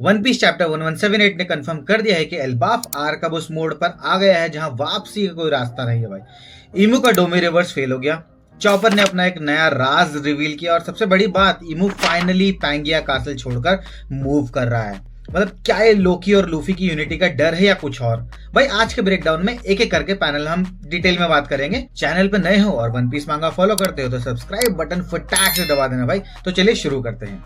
One piece chapter 1178 ने confirm कर दिया है कि एल्बाफ आर्क अब उस मोड पर आ गया है जहां वापसी का कोई रास्ता नहीं है भाई। इमू का डोमी रिवर्स फेल हो गया, चॉपर ने अपना एक नया राज रिवील किया और सबसे बड़ी बात, इमू फाइनली पैंगिया कासल छोड़कर मूव कर रहा है। मतलब क्या ये लोकी और लूफी की यूनिटी का डर है या कुछ और? भाई आज के ब्रेकडाउन में एक एक करके पैनल हम डिटेल में बात करेंगे। चैनल पे नए हो और वन पीस मांगा फॉलो करते हो तो सब्सक्राइब बटन फटाक से दबा देना भाई। तो चलिए शुरू करते हैं।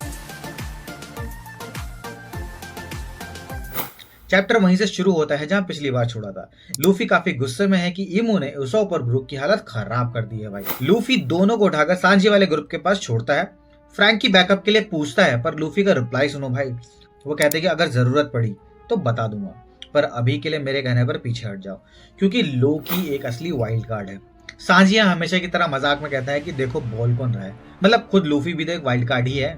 चैप्टर वहीं से शुरू होता है जहां पिछली बार छोड़ा था। लूफी काफी गुस्से में है कि इमू ने उसोप और ब्रूक की हालत खराब कर दी है भाई। लूफी दोनों को उठाकर सांजी वाले ग्रुप के पास छोड़ता है। फ्रैंक की बैकअप के लिए पूछता है पर लूफी का रिप्लाई सुनो भाई। वो कहते हैं कि अगर जरूरत पड़ी तो बता दूंगा, पर अभी के लिए मेरे कहने पर पीछे हट जाओ, क्योंकि लोकी एक असली वाइल्ड कार्ड है। सांजिया हमेशा की तरह मजाक में कहता है कि देखो बोल कौन रहा है, मतलब खुद लूफी भी तो एक वाइल्ड कार्ड ही है।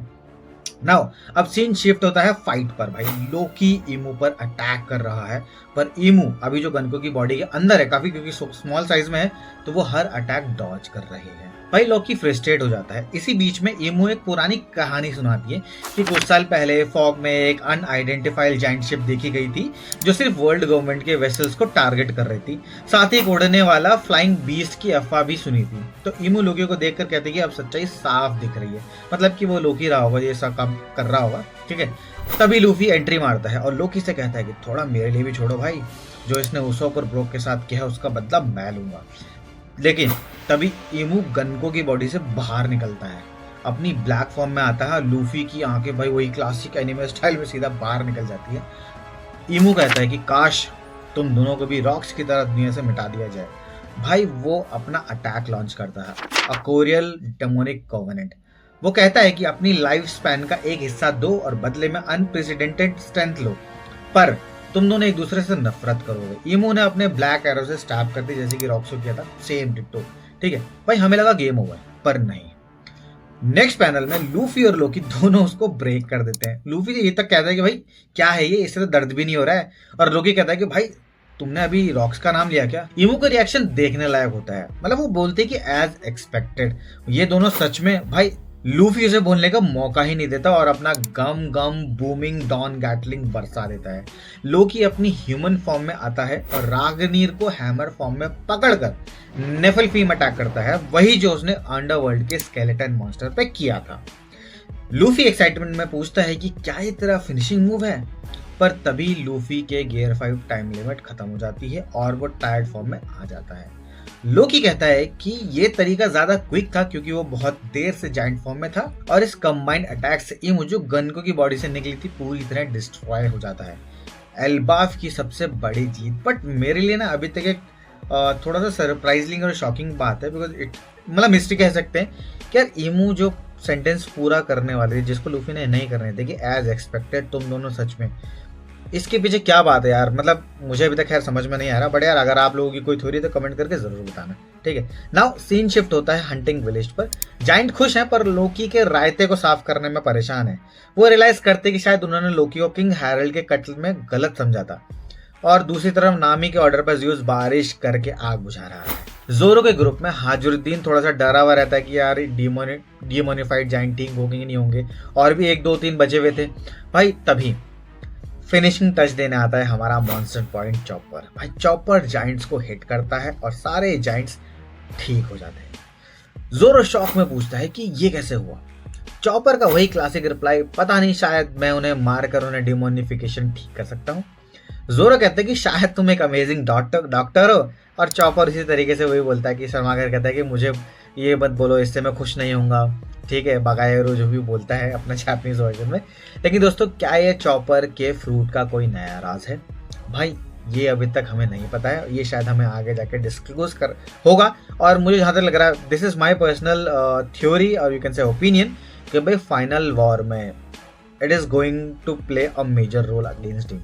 नाउ अब सीन शिफ्ट होता है फाइट पर भाई। लोकी इमू पर अटैक कर रहा है, पर इमू अभी जो गनको की बॉडी के अंदर है काफी, क्योंकि स्मॉल साइज में है, तो वो हर अटैक डॉज कर रहे हैं भाई। लोकी फ्रस्ट्रेट हो जाता है। इसी बीच में इमू एक पुरानी कहानी सुनाती है कि कुछ साल पहले फॉग में एक अनआइडेंटिफाइड जाइंट शिप देखी गई थी जो सिर्फ वर्ल्ड गवर्नमेंट के वेसल्स को टारगेट कर रही थी। साथ ही एक उड़ने वाला फ्लाइंग बीस्ट की अफवाह भी सुनी थी। तो इमू लोकी को देखकर कहते कि अब सच्चाई साफ दिख रही है, मतलब कि वो लोकी रहा होगा, ये सब काम कर रहा होगा, ठीक है। तभी लूफी एंट्री मारता है और लोकी से कहता है कि थोड़ा मेरे लिए भी छोड़ो भाई, जो इसने उसोप और ब्रोक के साथ किया उसका बदला मैं लूंगा। लेकिन तभी इमू गनको की बॉडी से बाहर निकलता है, अपनी ब्लैक फॉर्म में आता है। लूफी की आंखें भाई वही क्लासिक एनिमे स्टाइल में सीधा बाहर निकल जाती है। इमू कहता है कि काश तुम दोनों को भी रॉक्स की तरह दुनिया से मिटा दिया जाए। भाई वो अपना अटैक लॉन्च करता है, अकोरियल डेमोनिक कोवेनेंट। वो कहता है कि अपनी लाइफ स्पैन का एक हिस्सा दो और बदले में अनप्रेसिडेंटेड स्ट्रेंथ लो, पर तुम दोनों एक दूसरे से नफरत करोगे। इमू ने अपने ब्लैक एरो से स्टैब कर दी जैसे कि रॉक्सो किया था, सेम डिट्टो, ठीक है भाई। हमें लगा गेम ओवर, पर नहीं। नेक्स्ट पैनल में लूफी और लोकी दोनों उसको ब्रेक कर देते हैं। लूफी ये तक कहता है कि भाई क्या है ये, इससे तो दर्द भी नहीं हो रहा है, और लोकी कहता है कि भाई तुमने अभी रॉक्स का नाम लिया क्या? इमू का रिएक्शन देखने लायक होता है, मतलब वो बोलते हैं कि एज एक्सपेक्टेड। ये दोनों सच में भाई लूफी उसे बोलने का मौका ही नहीं देता और अपना गम गम बूमिंग डॉन गैटलिंग बरसा देता है। लोकी अपनी ह्यूमन फॉर्म में आता है और रागनीर को हैमर फॉर्म में पकड़कर नेफलफीम अटैक करता है, वही जो उसने अंडरवर्ल्ड के स्केलेटन मॉन्स्टर पे किया था। लूफी एक्साइटमेंट में पूछता है कि क्या ये तेरा फिनिशिंग मूव है, पर तभी लूफी के गियर 5 टाइम लिमिट खत्म हो जाती है और वो टायर्ड फॉर्म में आ जाता है। लोकी कहता है कि ये तरीका ज्यादा क्विक था क्योंकि वो बहुत देर से जाइंट फॉर्म में था और इस कंबाइंड अटैक से इमू जो गनको की बॉडी से निकली थी पूरी तरह डिस्ट्रॉय हो जाता है। एल्बाफ की सबसे बड़ी जीत, बट मेरे लिए ना अभी तक एक थोड़ा सा सरप्राइजिंग और शॉकिंग बात है, बिकॉज इट मतलब मिस्ट्री कह सकते हैं कि यार इमू जो सेंटेंस पूरा करने वाले जिसको लूफी ने नहीं करने थे कि एज एक्सपेक्टेड तुम दोनों सच में, इसके पीछे क्या बात है यार? मतलब मुझे अभी तक खैर समझ में नहीं आ रहा, बट यार अगर आप लोगों की कोई थ्योरी तो कमेंट करके जरूर बताना, ठीक है। नाउ सीन शिफ्ट होता है हंटिंग विलेज पर। जाइंट खुश हैं पर लोकी के रायते को साफ करने में परेशान है। वो रियलाइज करते कि शायद उन्होंने लोकी को किंग हैरल्ड के कत्ल में गलत समझा था, और दूसरी तरफ नामी के ऑर्डर पर ज़्यूस बारिश करके आग बुझा रहा है। जोरो के ग्रुप में हाजुरुद्दीन थोड़ा सा डरा हुआ रहता है कि यार डिमोनिफाइड जाइंट ठीक होंगे नहीं होंगे, और भी 1 2 3 बचे हुए थे भाई। तभी फिनिशिंग टच देने आता है हमारा मॉन्स्टर पॉइंट चॉपर। भाई चॉपर जाइंट्स को हिट करता है और सारे जाइंट्स ठीक हो जाते हैं। जोरो शॉक में पूछता है कि ये कैसे हुआ। चॉपर का वही क्लासिक रिप्लाई, पता नहीं, शायद मैं उन्हें मारकर उन्हें डिमोनिफिकेशन ठीक कर सकता हूँ। जोरो कहते हैं कि शायद तुम एक अमेजिंग डॉक्टर हो, और चॉपर इसी तरीके से वही बोलता है कि शर्माकर कहता है कि मुझे ये मत बोलो, इससे मैं खुश नहीं होऊंगा, ठीक है, बगायरो जो भी बोलता है अपना जापानीज वर्जन में। लेकिन दोस्तों क्या ये चॉपर के फ्रूट का कोई नया राज है? भाई ये अभी तक हमें नहीं पता है, ये शायद हमें आगे जाके डिस्क्लोज कर होगा। और मुझे जहाँ तक लग रहा है, this is my personal theory और यू कैन से ओपिनियन, कि भाई फाइनल वॉर में it is going to play a major role against him,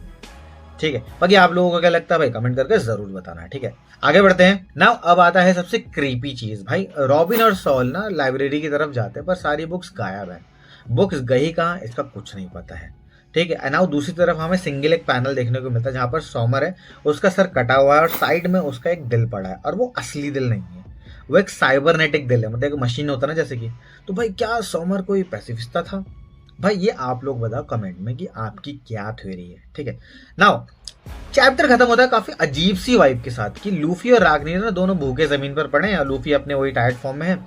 ठीक है। बाकी आप लोगों को क्या लगता है भाई कमेंट करके जरूर बताना, ठीक है। आगे बढ़ते हैं। नाउ अब आता है सबसे क्रीपी चीज भाई। रॉबिन और सॉल ना लाइब्रेरी की तरफ जाते हैं पर सारी बुक्स गायब है। बुक्स गई कहाँ इसका कुछ नहीं पता है, ठीक है। नाउ दूसरी तरफ हमें सिंगल एक पैनल देखने को मिलता है जहां पर सोमर है, उसका सर कटा हुआ है और साइड में उसका एक दिल पड़ा है, और वो असली दिल नहीं है, वो एक साइबरनेटिक दिल है, मतलब एक मशीन होता है ना जैसे कि। तो भाई क्या सोमर कोई पैसिफिस्टा था? भाई ये आप लोग बताओ कमेंट में कि आपकी क्या थ्योरी है, ठीक है। नाउ चैप्टर खत्म होता है काफी अजीब सी वाइब के साथ कि लूफी और रागनीर ना दोनों भूखे जमीन पर पड़े हैं और लूफी अपने वही टायर्ड फॉर्म में है,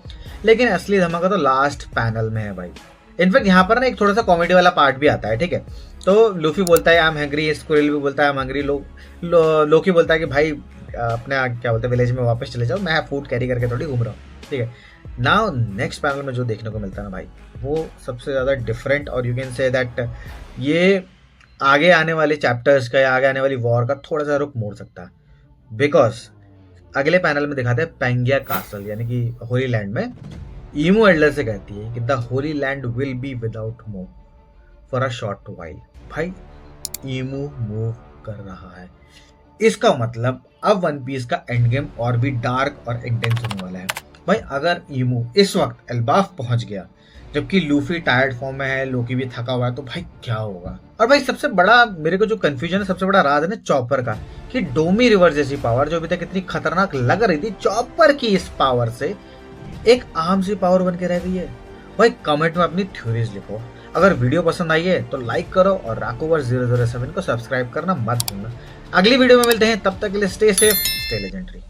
लेकिन असली धमाका तो लास्ट पैनल में है भाई। इनफैक्ट यहाँ पर ना एक थोड़ा सा कॉमेडी वाला पार्ट भी आता है, ठीक है। तो लूफी बोलता है आई एम हंग्री, स्क्विरल भी बोलता है आई एम हंग्री, लोकी बोलता है कि भाई अपने क्या बोलते हैं विलेज में वापस चले जाओ, मैं फूड कैरी करके थोड़ी घूम रहा हूँ, ठीक है। नाउ नेक्स्ट पैनल में जो देखने को मिलता है ना भाई, वो सबसे ज़्यादा डिफरेंट और यू कैन से दैट ये आगे आने वाले चैप्टर्स का या आगे आने वाली वॉर का थोड़ा सा रुख मोड़ सकता है। बिकॉज अगले पैनल में दिखाते हैं पेंगिया कासल यानी कि होली लैंड में ईमो एल्डर से कहती है कि the Holi land will be without move for a short while. भाई ईमो मूव कर रहा है, इसका मतलब अब वन पीस का एंड गेम और भी डार्क और इंटेंस होने वाला है। भाई अगर ईमो इस वक्त एल्बाफ पहुंच गया जबकि लूफी टायर्ड फॉर्म में है, लोकी भी थका हुआ है, तो भाई क्या होगा। और भाई सबसे बड़ा मेरे को जो कंफ्यूजन है, सबसे बड़ा राज है ना चॉपर का, कि डोमी रिवर जैसी पावर जो अभी तक इतनी खतरनाक लग रही थी, चॉपर की इस पावर से एक आम सी पावर बन के रह गई है। भाई कमेंट में अपनी थ्योरीज लिखो। अगर वीडियो पसंद आई है तो लाइक करो और राकोवर 007 को सब्सक्राइब करना मत भूलना। अगली वीडियो में मिलते हैं, तब तक के लिए स्टे सेफ, स्टे लेजेंडरी।